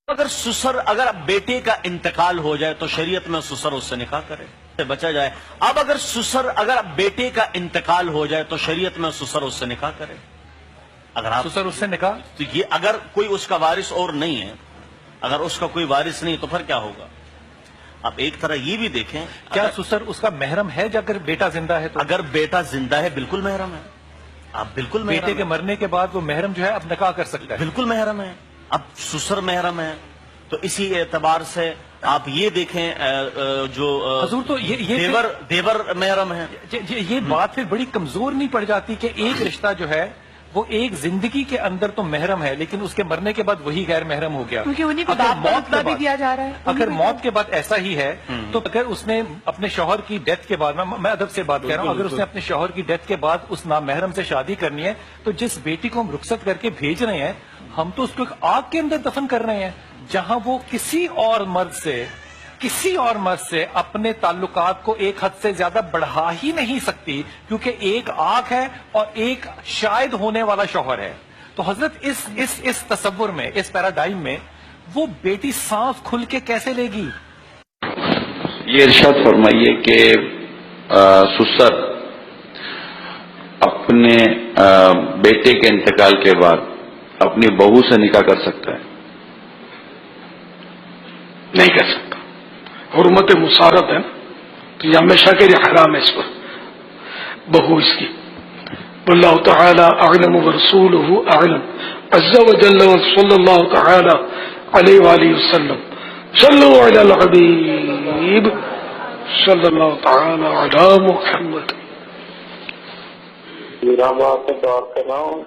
اگر بیٹے کا انتقال ہو جائے تو شریعت میں سسر اس سے نکاح کرے، بچا جائے۔ اب اگر بیٹے کا انتقال ہو جائے تو شریعت میں سسر اس سے نکاح کرے۔ اگر آپ سسر اس سے نکاح، تو یہ اگر کوئی اس کا وارث اور نہیں ہے، اگر اس کا کوئی وارث نہیں تو پھر کیا ہوگا؟ آپ ایک طرح یہ بھی دیکھیں، کیا سسر اس کا محرم ہے جب اگر بیٹا زندہ ہے تو؟ اگر بیٹا زندہ ہے بالکل محرم ہے، آپ بالکل محرم بیٹے کے مرنے کے بعد وہ محرم جو ہے اب نکاح کر سکتا ہے، بالکل محرم ہے۔ اب سسر محرم ہے تو اسی اعتبار سے آپ یہ دیکھیں جو حضور تو دیور محرم ہے۔ یہ بات پھر بڑی کمزور نہیں پڑ جاتی کہ ایک رشتہ جو ہے وہ ایک زندگی کے اندر تو محرم ہے لیکن اس کے مرنے کے بعد وہی غیر محرم ہو گیا، کیونکہ انہیں کو باپ کا رتبہ بھی دیا جا رہا ہے۔ اگر موت کے بعد ایسا ہی ہے تو اگر اس نے اپنے شوہر کی ڈیتھ کے بعد، میں ادب سے بات کر رہا ہوں، اگر اس نے اپنے شوہر کی ڈیتھ کے بعد اس نامحرم سے شادی کرنی ہے تو جس بیٹی کو ہم رخصت کر کے بھیج رہے ہیں ہم تو اس کو ایک آگ کے اندر دفن کر رہے ہیں جہاں وہ کسی اور مرد سے اپنے تعلقات کو ایک حد سے زیادہ بڑھا ہی نہیں سکتی، کیونکہ ایک آگ ہے اور ایک شاید ہونے والا شوہر ہے۔ تو حضرت اس تصور میں، اس پیراڈائم میں وہ بیٹی سانس کھل کے کیسے لے گی؟ یہ ارشاد فرمائیے کہ سسر اپنے بیٹے کے انتقال کے بعد اپنی بہو سے نکاح کر سکتا ہے؟ نہیں کر سکتا، حرمت مسارت ہے تو یہ ہمیشہ کے لیے حرام ہے اس پر، بہو اس کی۔ واللہ تعالی اعلم ورسولہ اعلم عز وجل صلی اللہ تعالی علیہ وآلہ وسلم صلو علی الحبیب صلی اللہ تعالی علی محمد۔ میں آپ سے بات کر رہا ہوں